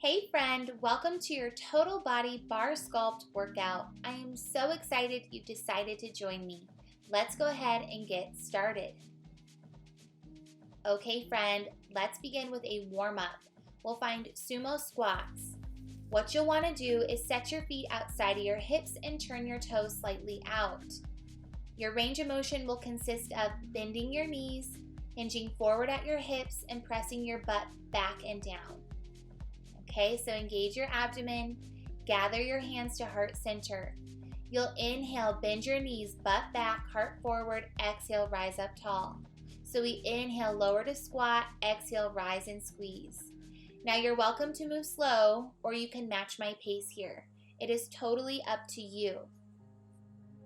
Hey friend, welcome to your Total Body Barre Sculpt workout. I am so excited you decided to join me. Let's go ahead and get started. Okay friend, let's begin with a warm-up. We'll find sumo squats. What you'll want to do is set your feet outside of your hips and turn your toes slightly out. Your range of motion will consist of bending your knees, hinging forward at your hips, and pressing your butt back and down. Okay, so engage your abdomen, gather your hands to heart center. You'll inhale, bend your knees, butt back, heart forward, exhale, rise up tall. So we inhale, lower to squat, exhale, rise and squeeze. Now you're welcome to move slow, or you can match my pace here. It is totally up to you.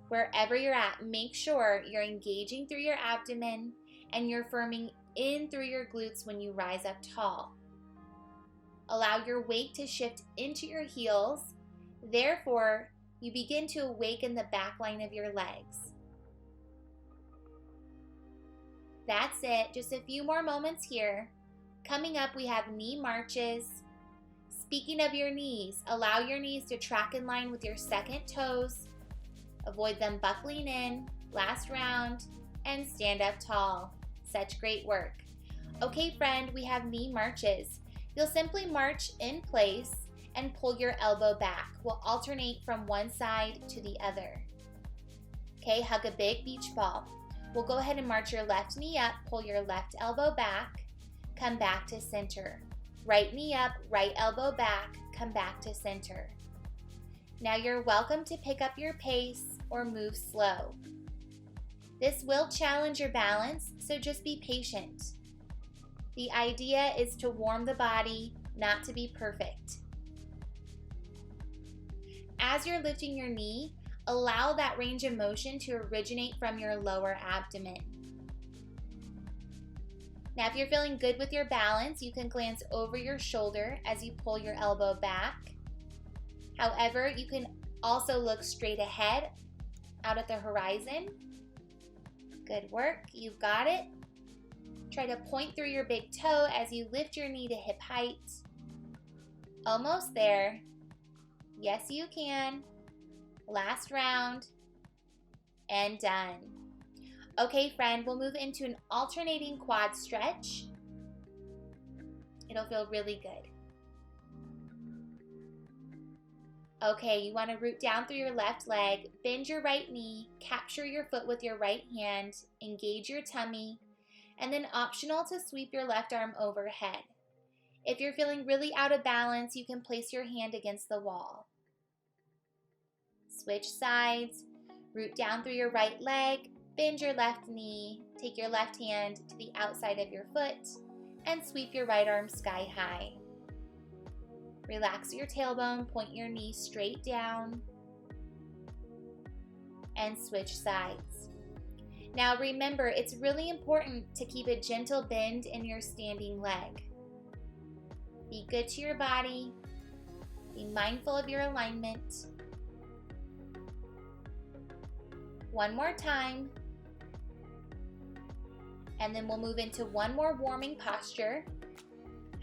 Wherever you're at, make sure you're engaging through your abdomen and you're firming in through your glutes when you rise up tall. Allow your weight to shift into your heels. Therefore, you begin to awaken the back line of your legs. That's it. Just a few more moments here. Coming up, we have knee marches. Speaking of your knees, allow your knees to track in line with your second toes. Avoid them buckling in. Last round. And stand up tall. Such great work. Okay, friend, we have knee marches. You'll simply march in place and pull your elbow back. We'll alternate from one side to the other. Okay, hug a big beach ball. We'll go ahead and march your left knee up, pull your left elbow back, come back to center. Right knee up, right elbow back, come back to center. Now you're welcome to pick up your pace or move slow. This will challenge your balance, so just be patient. The idea is to warm the body, not to be perfect. As you're lifting your knee, allow that range of motion to originate from your lower abdomen. Now, if you're feeling good with your balance, you can glance over your shoulder as you pull your elbow back. However, you can also look straight ahead, out at the horizon. Good work, you've got it. Try to point through your big toe as you lift your knee to hip height. Almost there. Yes, you can. Last round. And done. Okay, friend, we'll move into an alternating quad stretch. It'll feel really good. Okay, you want to root down through your left leg, bend your right knee, capture your foot with your right hand, engage your tummy, and then optional to sweep your left arm overhead. If you're feeling really out of balance, you can place your hand against the wall. Switch sides, root down through your right leg, bend your left knee, take your left hand to the outside of your foot, and sweep your right arm sky high. Relax your tailbone, point your knee straight down, and switch sides. Now remember, it's really important to keep a gentle bend in your standing leg. Be good to your body. Be mindful of your alignment. One more time. And then we'll move into one more warming posture.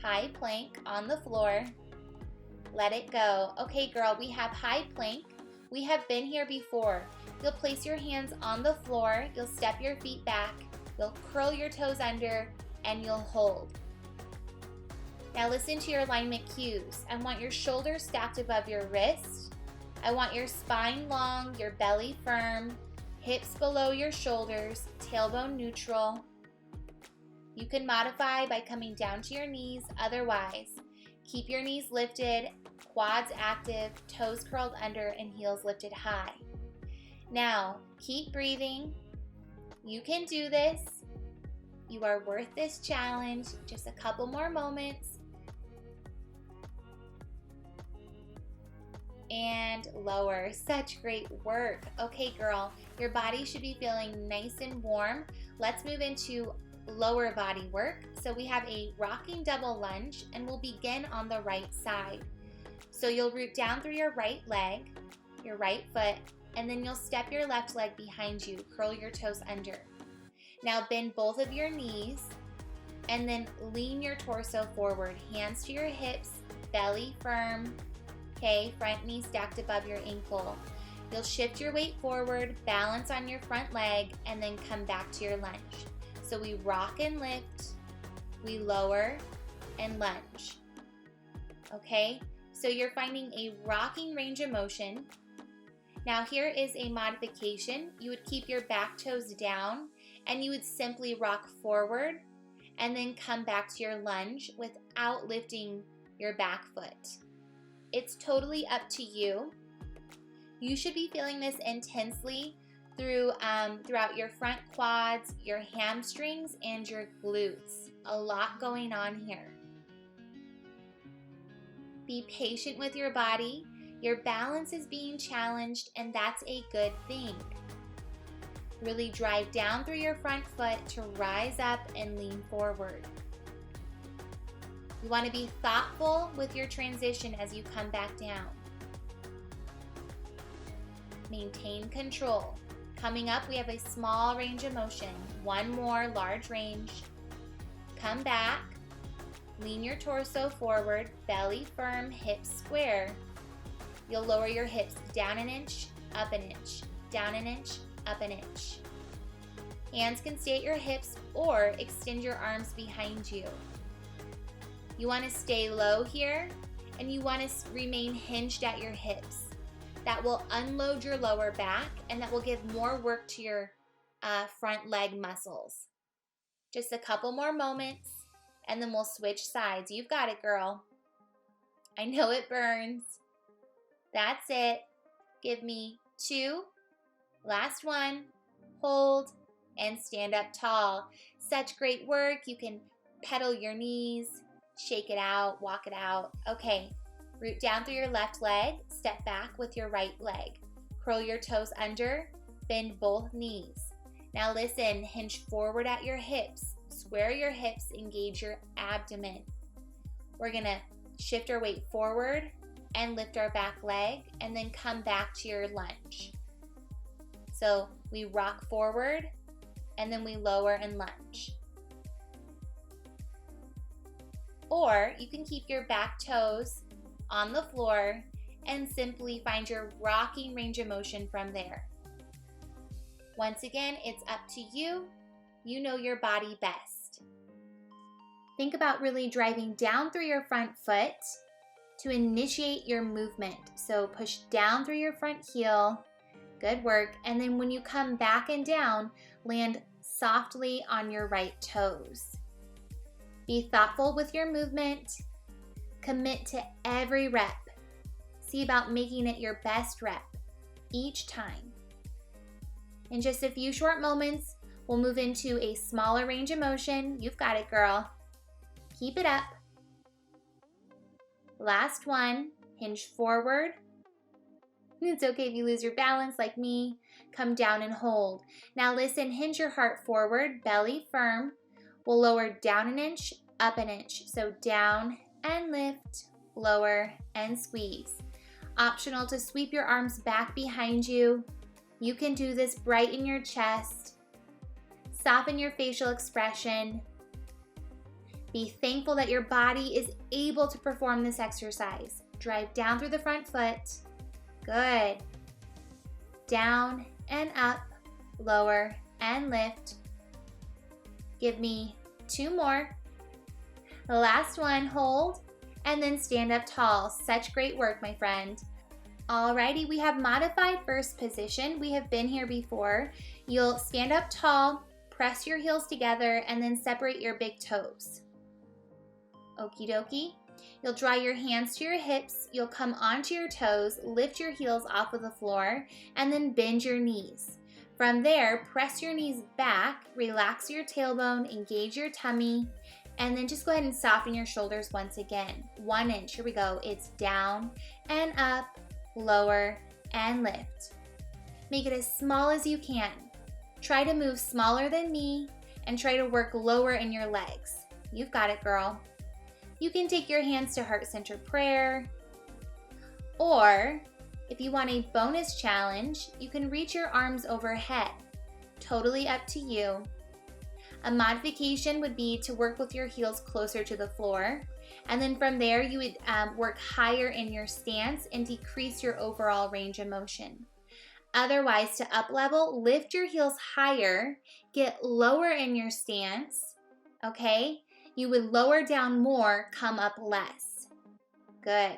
High plank on the floor. Let it go. Okay, girl, we have high plank. We have been here before. You'll place your hands on the floor, you'll step your feet back, you'll curl your toes under, and you'll hold. Now listen to your alignment cues. I want your shoulders stacked above your wrist. I want your spine long, your belly firm, hips below your shoulders, tailbone neutral. You can modify by coming down to your knees. Otherwise, keep your knees lifted, quads active, toes curled under, and heels lifted high. Now, keep breathing. You can do this. You are worth this challenge. Just a couple more moments. And lower. Such great work. Okay, girl, your body should be feeling nice and warm. Let's move into lower body work. So we have a rocking double lunge, and we'll begin on the right side. So you'll root down through your right leg, your right foot, and then you'll step your left leg behind you, curl your toes under. Now bend both of your knees, and then lean your torso forward, hands to your hips, belly firm. Okay, front knee stacked above your ankle. You'll shift your weight forward, balance on your front leg, and then come back to your lunge. So we rock and lift, we lower and lunge. Okay, so you're finding a rocking range of motion. Now here is a modification. You would keep your back toes down and you would simply rock forward and then come back to your lunge without lifting your back foot. It's totally up to you. You should be feeling this intensely throughout your front quads, your hamstrings, and your glutes. A lot going on here. Be patient with your body. Your balance is being challenged, and that's a good thing. Really drive down through your front foot to rise up and lean forward. You want to be thoughtful with your transition as you come back down. Maintain control. Coming up, we have a small range of motion. One more large range. Come back. Lean your torso forward, belly firm, hips square. You'll lower your hips down an inch, up an inch, down an inch, up an inch. Hands can stay at your hips or extend your arms behind you. You want to stay low here and you want to remain hinged at your hips. That will unload your lower back and that will give more work to your front leg muscles. Just a couple more moments and then we'll switch sides. You've got it, girl. I know it burns. That's it. Give me 2. Last one. Hold and stand up tall. Such great work. You can pedal your knees, shake it out, walk it out. Okay. Root down through your left leg, step back with your right leg. Curl your toes under, bend both knees. Now listen, hinge forward at your hips, square your hips, engage your abdomen. We're gonna shift our weight forward and lift our back leg and then come back to your lunge. So we rock forward and then we lower and lunge. Or you can keep your back toes on the floor and simply find your rocking range of motion from there. Once again, it's up to you. You know your body best. Think about really driving down through your front foot to initiate your movement. So push down through your front heel. Good work. And then when you come back and down, land softly on your right toes. Be thoughtful with your movement. Commit to every rep. See about making it your best rep each time. In just a few short moments, we'll move into a smaller range of motion. You've got it, girl. Keep it up. Last one. Hinge forward. It's okay if you lose your balance like me. Come down and hold. Now listen, hinge your heart forward, belly firm. We'll lower down an inch, up an inch. So down and lift, lower and squeeze. Optional to sweep your arms back behind you. You can do this, brighten your chest, soften your facial expression. Be thankful that your body is able to perform this exercise. Drive down through the front foot. Good. Down and up, lower and lift. Give me 2 more. The last one, hold, and then stand up tall. Such great work, my friend. Alrighty, we have modified first position. We have been here before. You'll stand up tall, press your heels together, and then separate your big toes. Okie dokie. You'll draw your hands to your hips. You'll come onto your toes, lift your heels off of the floor, and then bend your knees. From there, press your knees back, relax your tailbone, engage your tummy, and then just go ahead and soften your shoulders once again. 1 inch, here we go. It's down and up, lower and lift. Make it as small as you can. Try to move smaller than me and try to work lower in your legs. You've got it, girl. You can take your hands to heart center prayer, or if you want a bonus challenge, you can reach your arms overhead. Totally up to you. A modification would be to work with your heels closer to the floor And then from there, you would work higher in your stance and decrease your overall range of motion. Otherwise, to up level, lift your heels higher, get lower in your stance, okay? You would lower down more, come up less. Good.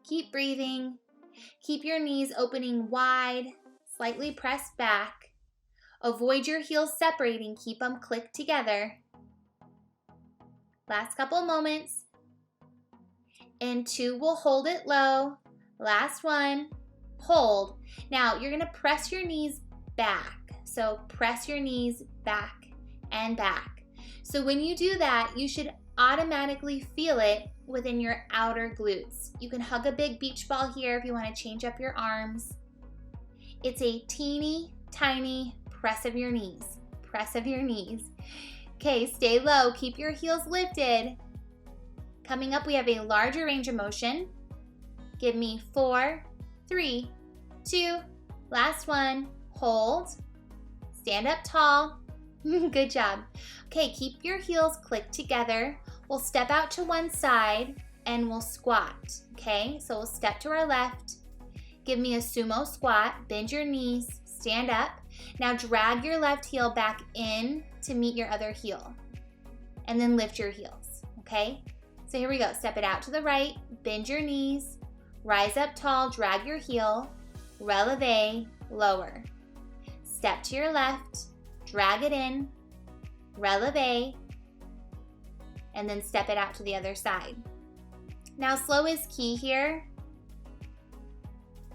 Keep breathing. Keep your knees opening wide, slightly pressed back. Avoid your heels separating, keep them clicked together. Last couple moments. In 2, we'll hold it low. Last one, hold. Now, you're gonna press your knees back. So press your knees back and back. So when you do that, you should automatically feel it within your outer glutes. You can hug a big beach ball here if you wanna change up your arms. It's a teeny tiny press of your knees. Press of your knees. Okay, stay low, keep your heels lifted. Coming up, we have a larger range of motion. Give me 4, 3, 2, last one, hold. Stand up tall. Good job. Okay, keep your heels clicked together. We'll step out to one side and we'll squat, okay? So we'll step to our left. Give me a sumo squat, bend your knees, stand up. Now drag your left heel back in to meet your other heel. And then lift your heels, okay? So here we go, step it out to the right, bend your knees, rise up tall, drag your heel, releve, lower. Step to your left, drag it in, releve, and then step it out to the other side. Now slow is key here.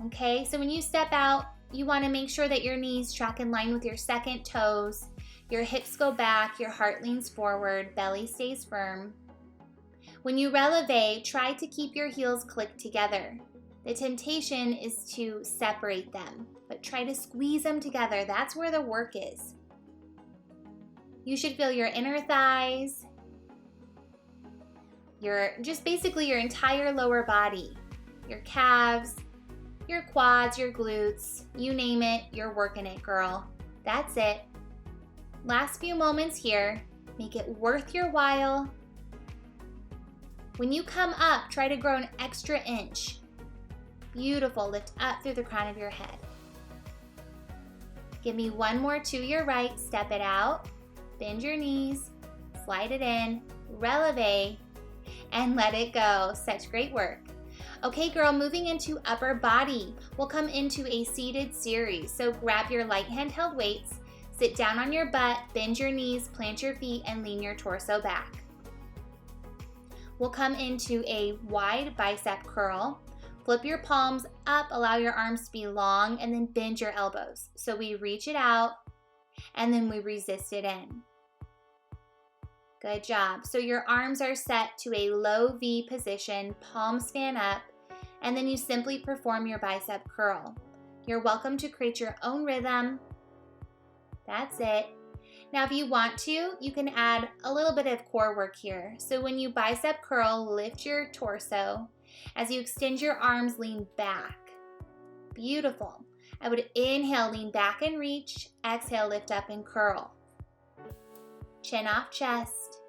Okay, so when you step out, you want to make sure that your knees track in line with your second toes, your hips go back, your heart leans forward, belly stays firm. When you releve, try to keep your heels clicked together. The temptation is to separate them, but try to squeeze them together. That's where the work is. You should feel your inner thighs, basically your entire lower body, your calves, your quads, your glutes, you name it, you're working it, girl. That's it. Last few moments here. Make it worth your while. When you come up, try to grow an extra inch. Beautiful. Lift up through the crown of your head. Give me one more to your right. Step it out. Bend your knees. Slide it in. Releve. And let it go. Such great work. Okay, girl, moving into upper body. We'll come into a seated series. So grab your light handheld weights. Sit down on your butt. Bend your knees. Plant your feet and lean your torso back. We'll come into a wide bicep curl. Flip your palms up, allow your arms to be long, and then bend your elbows. So we reach it out, and then we resist it in. Good job. So your arms are set to a low V position, palms fan up, and then you simply perform your bicep curl. You're welcome to create your own rhythm. That's it. Now, if you want to, you can add a little bit of core work here. So when you bicep curl, lift your torso. As you extend your arms, lean back. Beautiful. I would inhale, lean back and reach. Exhale, lift up and curl. Chin off chest.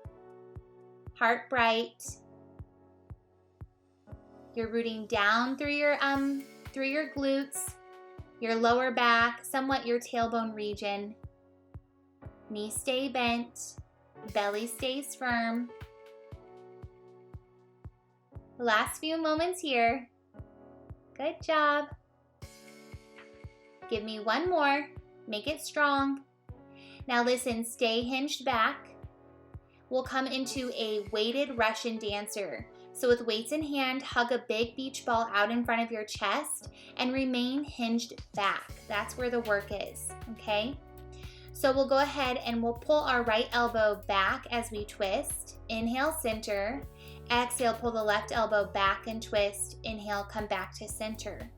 Heart bright. You're rooting down through your glutes, your lower back, somewhat your tailbone region. Knees stay bent, belly stays firm. Last few moments here. Good job. Give me one more. Make it strong. Now listen, stay hinged back. We'll come into a weighted Russian dancer. So with weights in hand, hug a big beach ball out in front of your chest and remain hinged back. That's where the work is, okay? So we'll go ahead and we'll pull our right elbow back as we twist. Inhale, center. Exhale, pull the left elbow back and twist. Inhale, come back to center.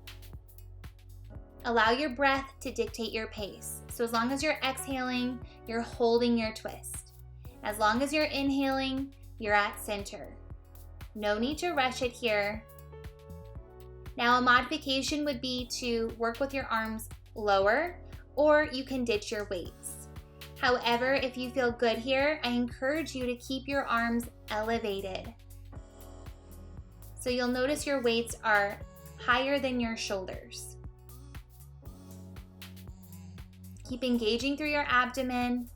Allow your breath to dictate your pace. So as long as you're exhaling, you're holding your twist. As long as you're inhaling, you're at center. No need to rush it here. Now a modification would be to work with your arms lower, or you can ditch your weights. However, if you feel good here, I encourage you to keep your arms elevated. So you'll notice your weights are higher than your shoulders. Keep engaging through your abdomen.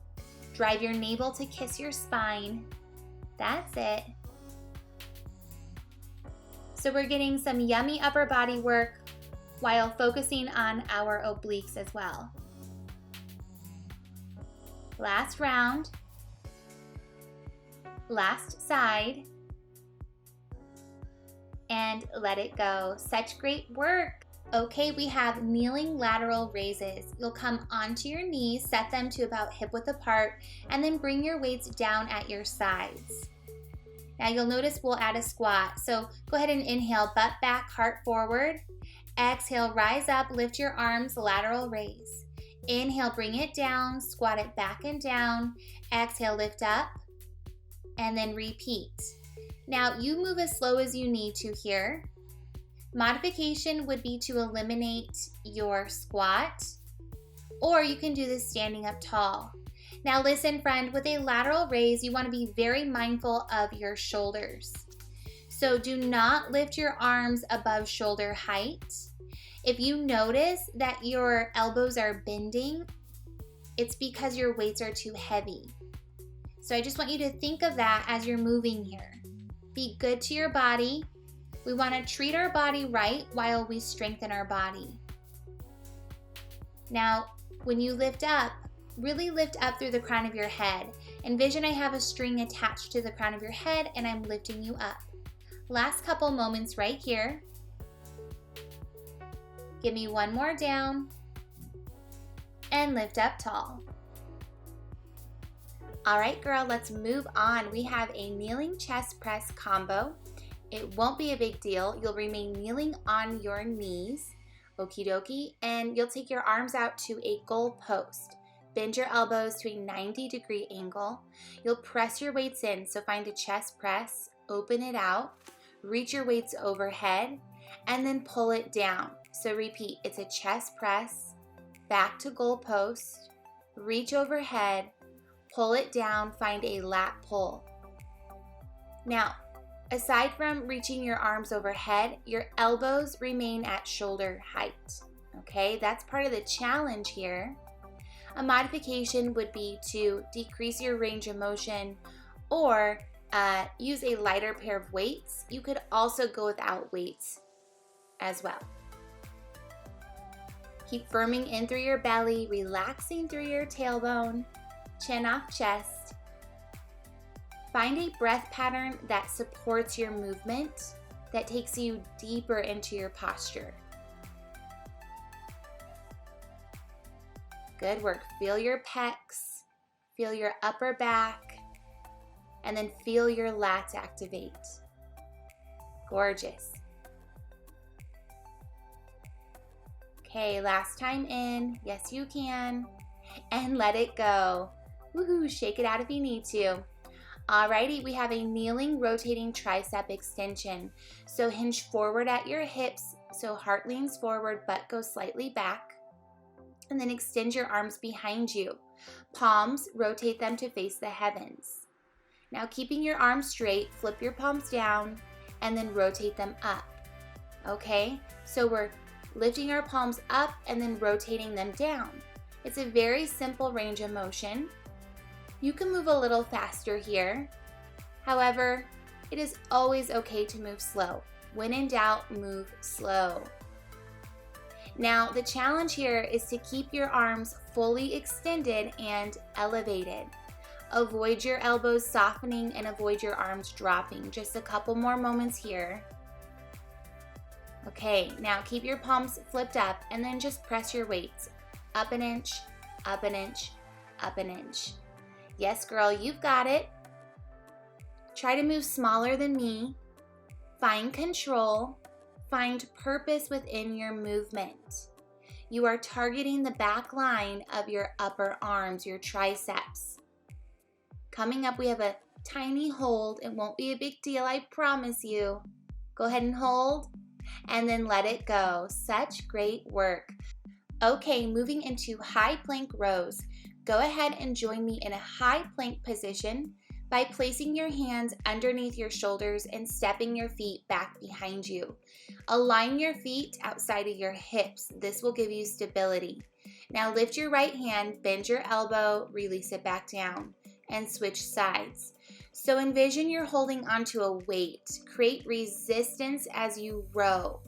Drive your navel to kiss your spine. That's it. So we're getting some yummy upper body work while focusing on our obliques as well. Last round. Last side. And let it go. Such great work. Okay, we have kneeling lateral raises. You'll come onto your knees, set them to about hip width apart, and then bring your weights down at your sides. Now you'll notice we'll add a squat. So go ahead and inhale, butt back, heart forward. Exhale, rise up, lift your arms, lateral raise. Inhale, bring it down, squat it back and down. Exhale, lift up, and then repeat. Now you move as slow as you need to here. Modification would be to eliminate your squat, or you can do this standing up tall. Now listen, friend, with a lateral raise, you want to be very mindful of your shoulders. So do not lift your arms above shoulder height. If you notice that your elbows are bending, it's because your weights are too heavy. So I just want you to think of that as you're moving here. Be good to your body. We want to treat our body right while we strengthen our body. Now, when you lift up, really lift up through the crown of your head. Envision I have a string attached to the crown of your head and I'm lifting you up. Last couple moments right here. Give me one more down and lift up tall. All right, girl, let's move on. We have a kneeling chest press combo. It won't be a big deal. You'll remain kneeling on your knees, okie dokie, and you'll take your arms out to a goal post. Bend your elbows to a 90-degree angle. You'll press your weights in, so find a chest press, open it out, reach your weights overhead, and then pull it down. So repeat, it's a chest press, back to goal post, reach overhead, pull it down, find a lat pull. Now, aside from reaching your arms overhead, your elbows remain at shoulder height. Okay, that's part of the challenge here. A modification would be to decrease your range of motion or use a lighter pair of weights. You could also go without weights as well. Keep firming in through your belly, relaxing through your tailbone, chin off chest. Find a breath pattern that supports your movement, that takes you deeper into your posture. Good work. Feel your pecs, feel your upper back, and then feel your lats activate. Gorgeous. Okay, last time in. Yes, you can. And let it go. Woohoo, shake it out if you need to. Alrighty, we have a kneeling rotating tricep extension. So hinge forward at your hips, so heart leans forward, butt goes slightly back. And then extend your arms behind you. Palms, rotate them to face the heavens. Now keeping your arms straight, flip your palms down and then rotate them up. Okay, so we're lifting our palms up and then rotating them down. It's a very simple range of motion. You can move a little faster here. However, it is always okay to move slow. When in doubt, move slow. Now, the challenge here is to keep your arms fully extended and elevated. Avoid your elbows softening and avoid your arms dropping. Just a couple more moments here. Okay, now keep your palms flipped up and then just press your weights. Up an inch, up an inch, up an inch. Yes, girl, you've got it. Try to move smaller than me. Find control. Find purpose within your movement. You are targeting the back line of your upper arms, your triceps. Coming up, we have a tiny hold. It won't be a big deal, I promise you. Go ahead and hold, and then let it go. Such great work. Okay, moving into high plank rows. Go ahead and join me in a high plank position. by placing your hands underneath your shoulders and stepping your feet back behind you. Align your feet outside of your hips. This will give you stability. Now lift your right hand, bend your elbow, release it back down, and switch sides. So envision you're holding onto a weight. Create resistance as you row.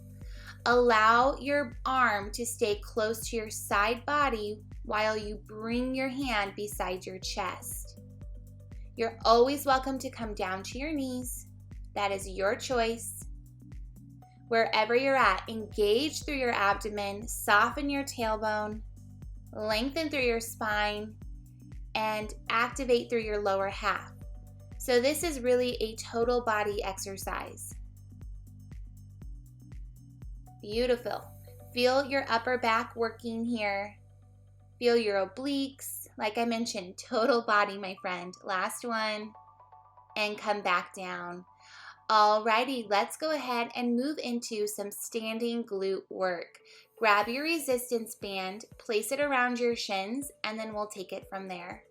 Allow your arm to stay close to your side body while you bring your hand beside your chest. You're always welcome to come down to your knees. That is your choice. Wherever you're at, engage through your abdomen, soften your tailbone, lengthen through your spine, and activate through your lower half. So this is really a total body exercise. Beautiful. Feel your upper back working here. Feel your obliques. Like I mentioned, total body, my friend. Last one. And come back down. Alrighty, let's go ahead and move into some standing glute work. Grab your resistance band, place it around your shins, and then we'll take it from there.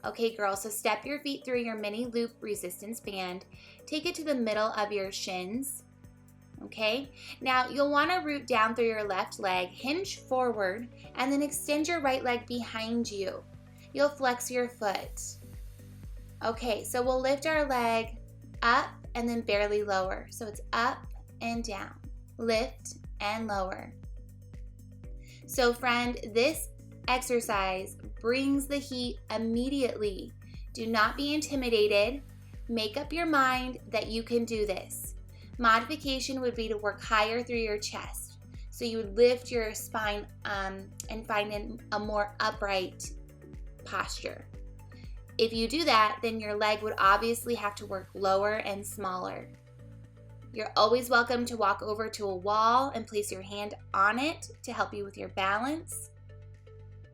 Okay, girls, so step your feet through your mini loop resistance band. Take it to the middle of your shins. Okay, now you'll want to root down through your left leg, hinge forward, and then extend your right leg behind you. You'll flex your foot. Okay, so we'll lift our leg up and then barely lower. So it's up and down, lift and lower. So friend, this exercise brings the heat immediately. Do not be intimidated. Make up your mind that you can do this. Modification would be to work higher through your chest. So you would lift your spine and find a more upright posture. If you do that, then your leg would obviously have to work lower and smaller. You're always welcome to walk over to a wall and place your hand on it to help you with your balance.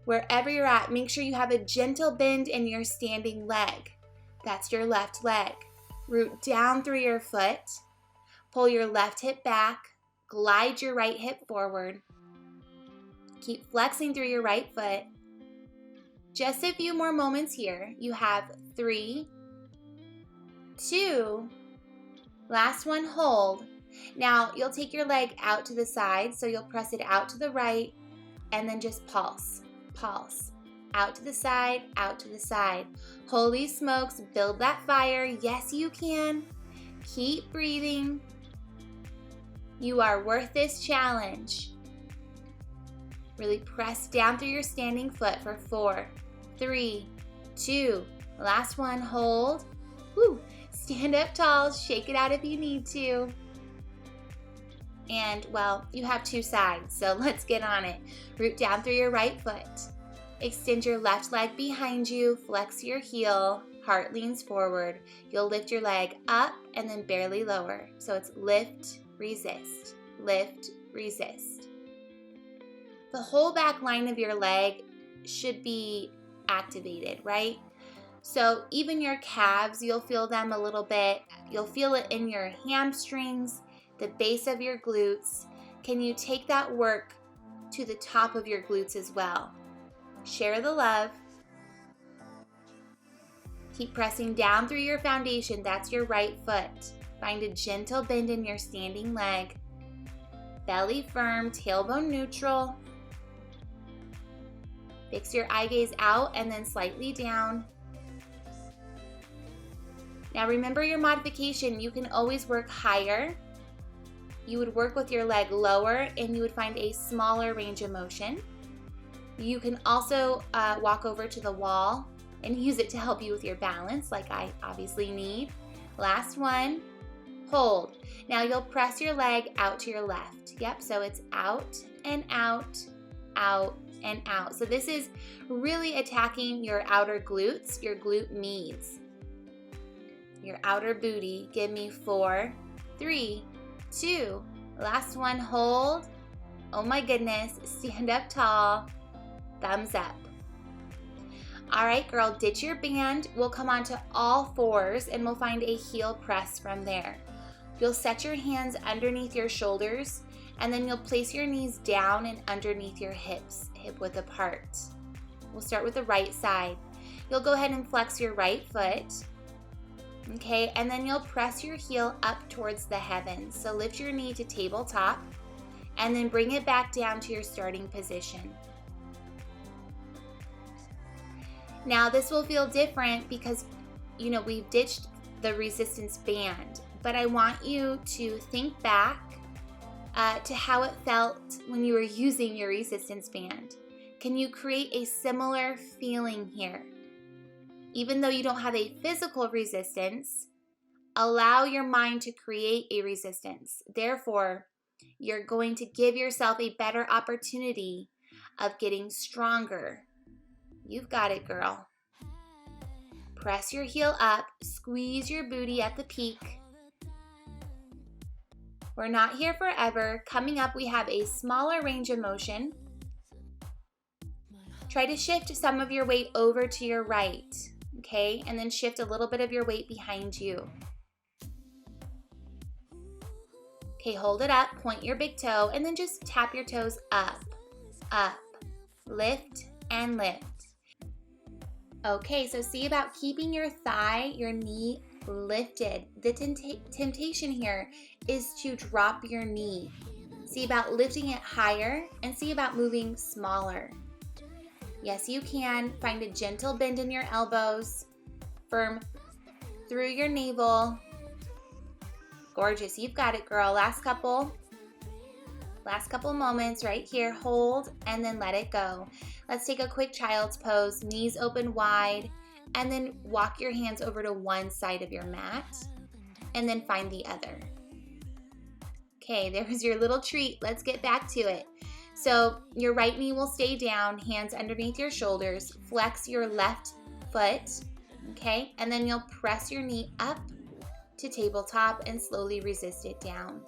Wherever you're at, make sure you have a gentle bend in your standing leg. That's your left leg. Root down through your foot. Pull your left hip back, glide your right hip forward. Keep flexing through your right foot. Just a few more moments here. You have 3, 2, last one, hold. Now you'll take your leg out to the side, so you'll press it out to the right and then just pulse, pulse. Out to the side, out to the side. Holy smokes, build that fire. Yes, you can. Keep breathing. You are worth this challenge. Really press down through your standing foot for 4, 3, 2, last one, hold. Woo. Stand up tall, shake it out if you need to. And well, you have 2 sides, so let's get on it. Root down through your right foot. Extend your left leg behind you, flex your heel, heart leans forward. You'll lift your leg up and then barely lower. So it's lift, resist, lift, resist. The whole back line of your leg should be activated, right? So even your calves, you'll feel them a little bit. You'll feel it in your hamstrings, the base of your glutes. Can you take that work to the top of your glutes as well? Share the love. Keep pressing down through your foundation. That's your right foot. Find a gentle bend in your standing leg. Belly firm, tailbone neutral. Fix your eye gaze out and then slightly down. Now remember your modification. You can always work higher. You would work with your leg lower and you would find a smaller range of motion. You can also walk over to the wall and use it to help you with your balance, like I obviously need. Last one, hold. Now you'll press your leg out to your left. Yep, so it's out and out, out and out. So this is really attacking your outer glutes, your glute meads, your outer booty. Give me 4, 3, 2, last one, hold. Oh my goodness, stand up tall, thumbs up. All right, girl, ditch your band. We'll come onto all fours and we'll find a heel press from there. You'll set your hands underneath your shoulders and then you'll place your knees down and underneath your hips, hip width apart. We'll start with the right side. You'll go ahead and flex your right foot, okay, and then you'll press your heel up towards the heavens. So lift your knee to tabletop and then bring it back down to your starting position. Now this will feel different because, you know, we've ditched the resistance band, but I want you to think back to how it felt when you were using your resistance band. Can you create a similar feeling here? Even though you don't have a physical resistance, allow your mind to create a resistance. Therefore, you're going to give yourself a better opportunity of getting stronger. You've got it, girl. Press your heel up, squeeze your booty at the peak. We're not here forever. Coming up, we have a smaller range of motion. Try to shift some of your weight over to your right, okay? And then shift a little bit of your weight behind you. Okay, hold it up, point your big toe, and then just tap your toes up, up, lift, and lift. Okay, so see about keeping your thigh, your knee lifted. The temptation here is to drop your knee. See about lifting it higher and see about moving smaller. Yes, you can. Find a gentle bend in your elbows, firm through your navel. Gorgeous, you've got it, girl. Last couple moments right here. Hold and then let it go. Let's take a quick child's pose, knees open wide, and then walk your hands over to one side of your mat and then find the other. Okay, there's your little treat. Let's get back to it. So your right knee will stay down, hands underneath your shoulders, flex your left foot, okay? And then you'll press your knee up to tabletop and slowly resist it down.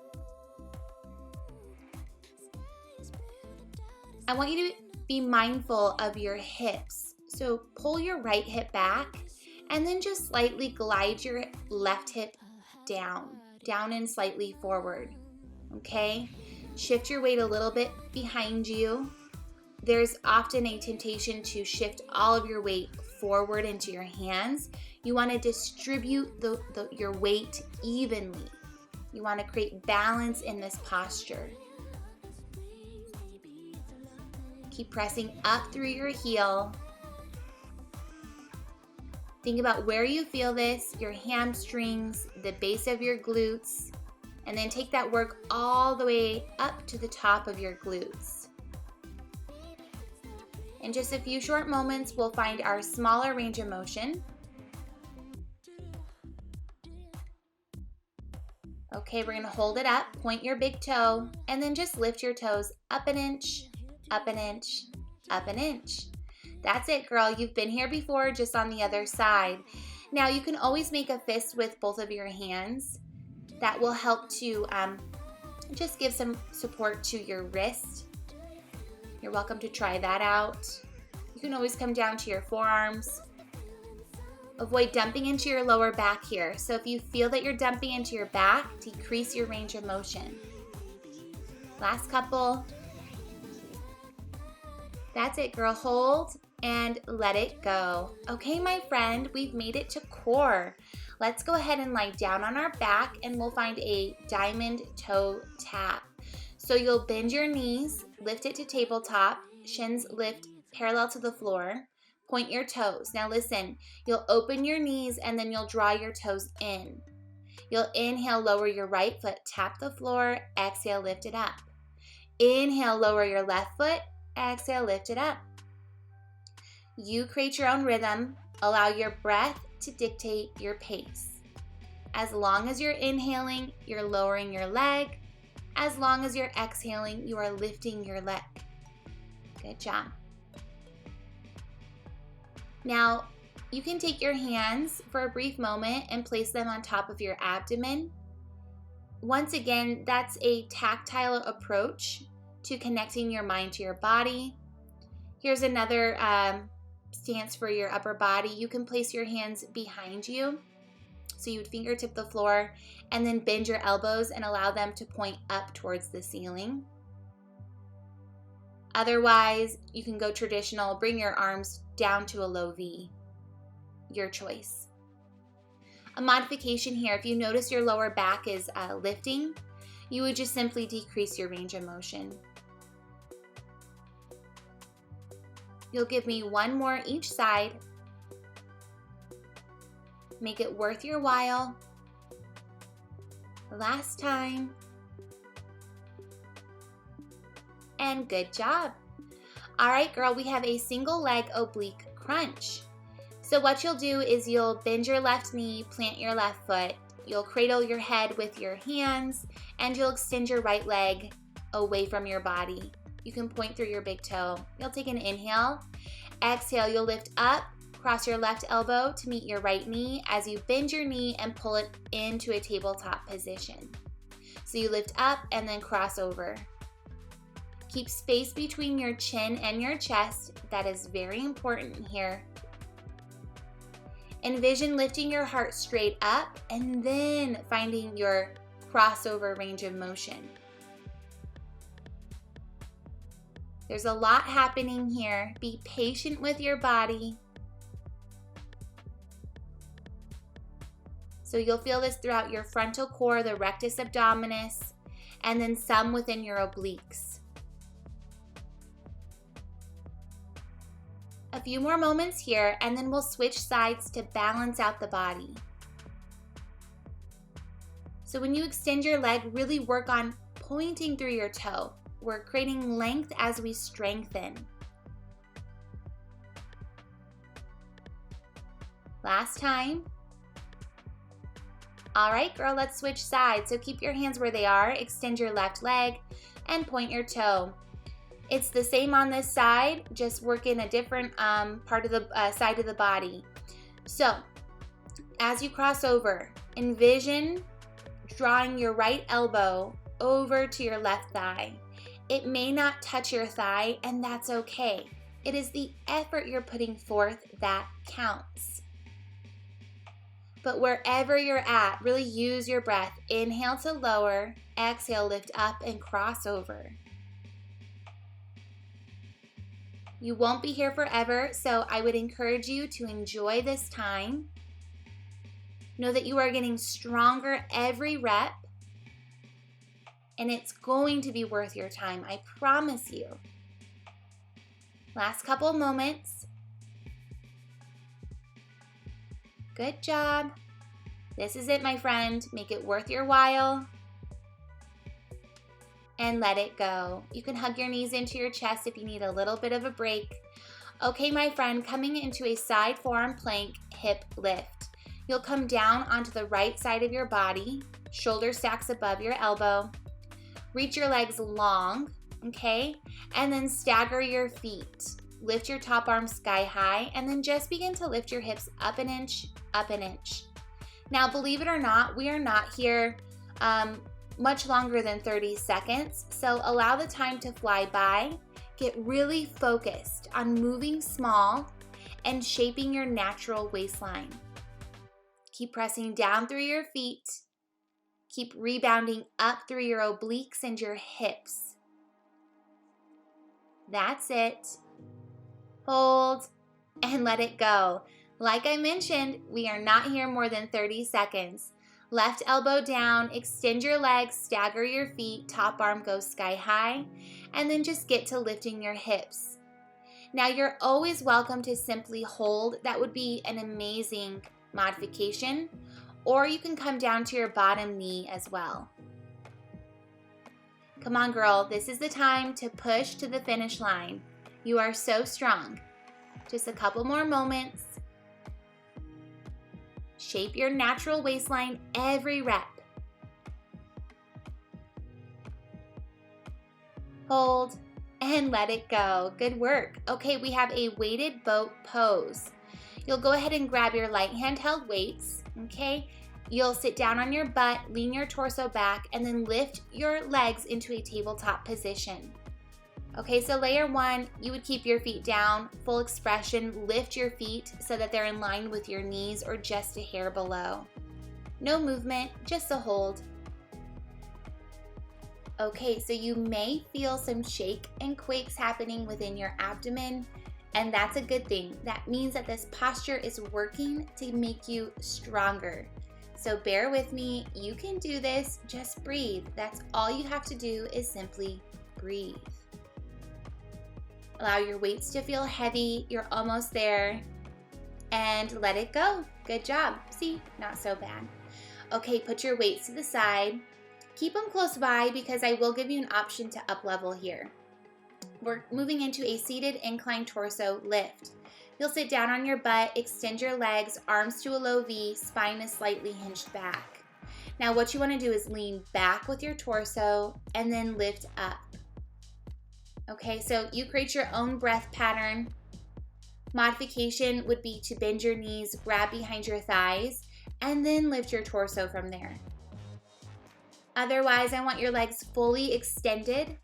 I want you to be mindful of your hips. So pull your right hip back and then just slightly glide your left hip down and slightly forward, okay? Shift your weight a little bit behind you. There's often a temptation to shift all of your weight forward into your hands. You want to distribute your weight evenly. You want to create balance in this posture. Keep pressing up through your heel. Think about where you feel this, your hamstrings, the base of your glutes, and then take that work all the way up to the top of your glutes. In just a few short moments, we'll find our smaller range of motion. Okay, we're gonna hold it up, point your big toe, and then just lift your toes up an inch, up an inch, up an inch. That's it, girl. You've been here before, just on the other side. Now, you can always make a fist with both of your hands. That will help to just give some support to your wrist. You're welcome to try that out. You can always come down to your forearms. Avoid dumping into your lower back here. So if you feel that you're dumping into your back, decrease your range of motion. Last couple. That's it, girl. Hold and let it go. Okay, my friend, we've made it to core. Let's go ahead and lie down on our back and we'll find a diamond toe tap. So you'll bend your knees, lift it to tabletop, shins lift parallel to the floor, point your toes. Now listen, you'll open your knees and then you'll draw your toes in. You'll inhale, lower your right foot, tap the floor, exhale, lift it up. Inhale, lower your left foot, exhale, lift it up. You create your own rhythm. Allow your breath to dictate your pace. As long as you're inhaling, you're lowering your leg. As long as you're exhaling, you are lifting your leg. Good job. Now, you can take your hands for a brief moment and place them on top of your abdomen. Once again, that's a tactile approach to connecting your mind to your body. Here's another stance for your upper body. You can place your hands behind you. So you would fingertip the floor and then bend your elbows and allow them to point up towards the ceiling. Otherwise, you can go traditional, bring your arms down to a low V. Your choice. A modification here, if you notice your lower back is lifting, you would just simply decrease your range of motion. You'll give me one more each side. Make it worth your while. Last time. And good job. All right, girl, we have a single leg oblique crunch. So what you'll do is you'll bend your left knee, plant your left foot, you'll cradle your head with your hands, and you'll extend your right leg away from your body. You can point through your big toe. You'll take an inhale. Exhale, you'll lift up, cross your left elbow to meet your right knee as you bend your knee and pull it into a tabletop position. So you lift up and then cross over. Keep space between your chin and your chest. That is very important here. Envision lifting your heart straight up and then finding your crossover range of motion. There's a lot happening here. Be patient with your body. So you'll feel this throughout your frontal core, the rectus abdominis, and then some within your obliques. A few more moments here, and then we'll switch sides to balance out the body. So when you extend your leg, really work on pointing through your toe. We're creating length as we strengthen. Last time. All right, girl, let's switch sides. So keep your hands where they are, extend your left leg, and point your toe. It's the same on this side, just work in a different part of the side of the body. So as you cross over, envision drawing your right elbow over to your left thigh. It may not touch your thigh, and that's okay. It is the effort you're putting forth that counts. But wherever you're at, really use your breath. Inhale to lower, exhale, lift up and cross over. You won't be here forever, so I would encourage you to enjoy this time. Know that you are getting stronger every rep, and it's going to be worth your time, I promise you. Last couple moments. Good job. This is it, my friend. Make it worth your while. And let it go. You can hug your knees into your chest if you need a little bit of a break. Okay, my friend, coming into a side forearm plank hip lift. You'll come down onto the right side of your body, shoulder stacks above your elbow. Reach your legs long, okay? And then stagger your feet. Lift your top arm sky high, and then just begin to lift your hips up an inch, up an inch. Now, believe it or not, we are not here much longer than 30 seconds, so allow the time to fly by. Get really focused on moving small and shaping your natural waistline. Keep pressing down through your feet. Keep rebounding up through your obliques and your hips. That's it. Hold and let it go. Like I mentioned, we are not here more than 30 seconds. Left elbow down, extend your legs, stagger your feet, top arm goes sky high, and then just get to lifting your hips. Now you're always welcome to simply hold. That would be an amazing modification, or you can come down to your bottom knee as well. Come on, girl, this is the time to push to the finish line. You are so strong. Just a couple more moments. Shape your natural waistline every rep. Hold and let it go. Good work. Okay, we have a weighted boat pose. You'll go ahead and grab your light handheld weights, okay? You'll sit down on your butt, lean your torso back, and then lift your legs into a tabletop position. Okay, so layer one, you would keep your feet down, full expression, lift your feet so that they're in line with your knees or just a hair below. No movement, just a hold. Okay, so you may feel some shake and quakes happening within your abdomen, and that's a good thing. That means that this posture is working to make you stronger. So bear with me, you can do this, just breathe. That's all you have to do is simply breathe. Allow your weights to feel heavy, you're almost there, and let it go. Good job. See, not so bad. Okay, put your weights to the side. Keep them close by because I will give you an option to up level here. We're moving into a seated incline torso lift. You'll sit down on your butt, extend your legs, arms to a low V, spine is slightly hinged back. Now what you want to do is lean back with your torso and then lift up. Okay, so you create your own breath pattern. Modification would be to bend your knees, grab behind your thighs, and then lift your torso from there. Otherwise, I want your legs fully extended.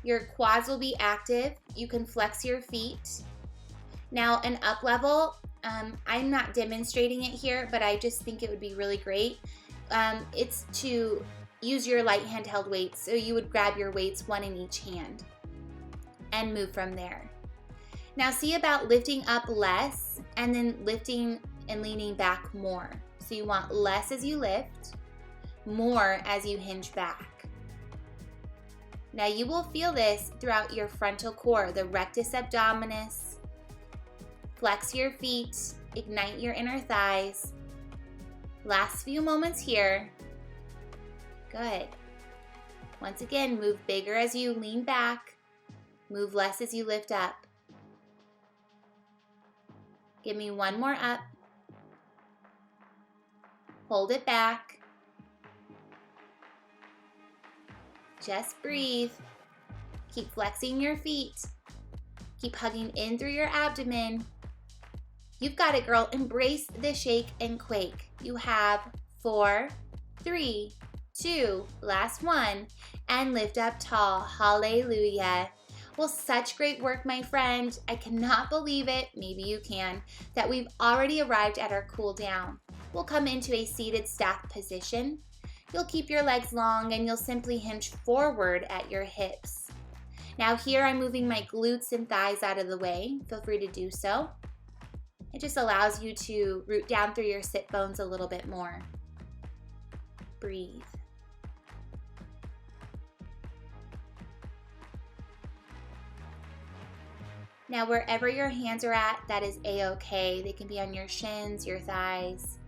Your quads will be active. You can flex your feet. Now, an up level, I'm not demonstrating it here, but I just think it would be really great. It's to use your light handheld weights. So you would grab your weights, one in each hand, and move from there. Now see about lifting up less and then lifting and leaning back more. So you want less as you lift, more as you hinge back. Now you will feel this throughout your frontal core, the rectus abdominis. Flex your feet, ignite your inner thighs. Last few moments here. Good. Once again, move bigger as you lean back, move less as you lift up. Give me one more up. Hold it back. Just breathe. Keep flexing your feet. Keep hugging in through your abdomen. You've got it, girl. Embrace the shake and quake. You have 4, 3, 2, last one, and lift up tall. Hallelujah. Well, such great work, my friend. I cannot believe it, maybe you can, that we've already arrived at our cool down. We'll come into a seated stack position. You'll keep your legs long and you'll simply hinge forward at your hips. Now here I'm moving my glutes and thighs out of the way. Feel free to do so. It just allows you to root down through your sit bones a little bit more. Breathe. Now, wherever your hands are at, that is a-okay. They can be on your shins, your thighs,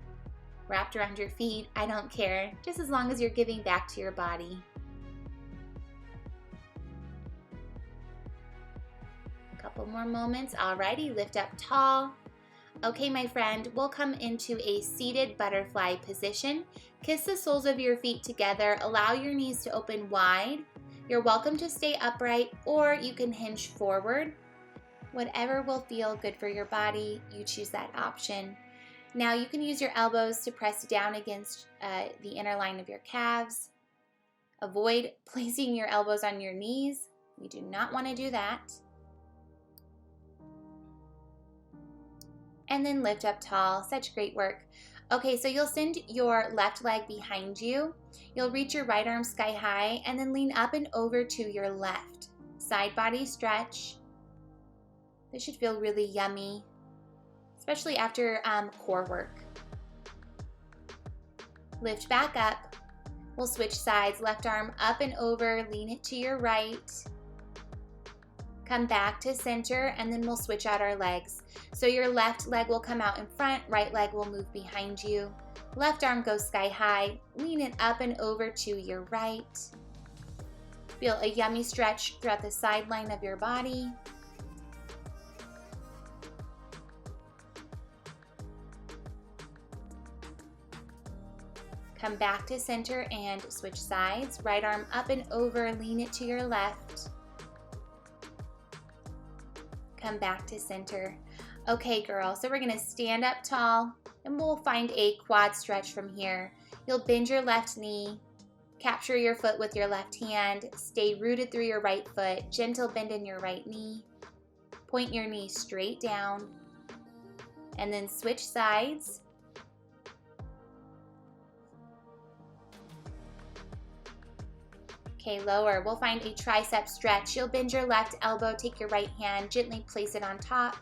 wrapped around your feet. I don't care, just as long as you're giving back to your body. A couple more moments. Alrighty, lift up tall. Okay, my friend, we'll come into a seated butterfly position. Kiss the soles of your feet together. Allow your knees to open wide. You're welcome to stay upright, or you can hinge forward. Whatever will feel good for your body, you choose that option. Now you can use your elbows to press down against the inner line of your calves. Avoid placing your elbows on your knees. We do not want to do that. And then lift up tall. Such great work. Okay, so you'll send your left leg behind you. You'll reach your right arm sky high and then lean up and over to your left. Side body stretch. This should feel really yummy, especially after core work. Lift back up. We'll switch sides. Left arm up and over, lean it to your right. Come back to center, and then we'll switch out our legs. So your left leg will come out in front, right leg will move behind you. Left arm goes sky high, lean it up and over to your right. Feel a yummy stretch throughout the sideline of your body. Come back to center and switch sides. Right arm up and over, lean it to your left. Come back to center. Okay, girl, so we're gonna stand up tall and we'll find a quad stretch from here. You'll bend your left knee, capture your foot with your left hand, stay rooted through your right foot, gentle bend in your right knee, point your knee straight down, and then switch sides. Okay, lower. We'll find a tricep stretch. You'll bend your left elbow, take your right hand, gently place it on top.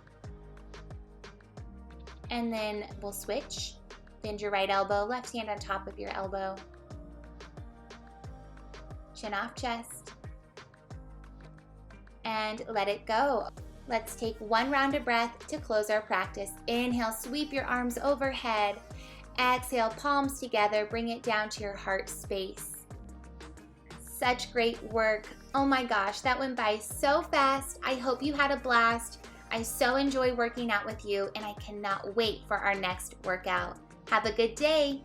And then we'll switch. Bend your right elbow, left hand on top of your elbow. Chin off chest. And let it go. Let's take one round of breath to close our practice. Inhale, sweep your arms overhead. Exhale, palms together, bring it down to your heart space. Such great work. Oh my gosh, that went by so fast. I hope you had a blast. I so enjoy working out with you, and I cannot wait for our next workout. Have a good day.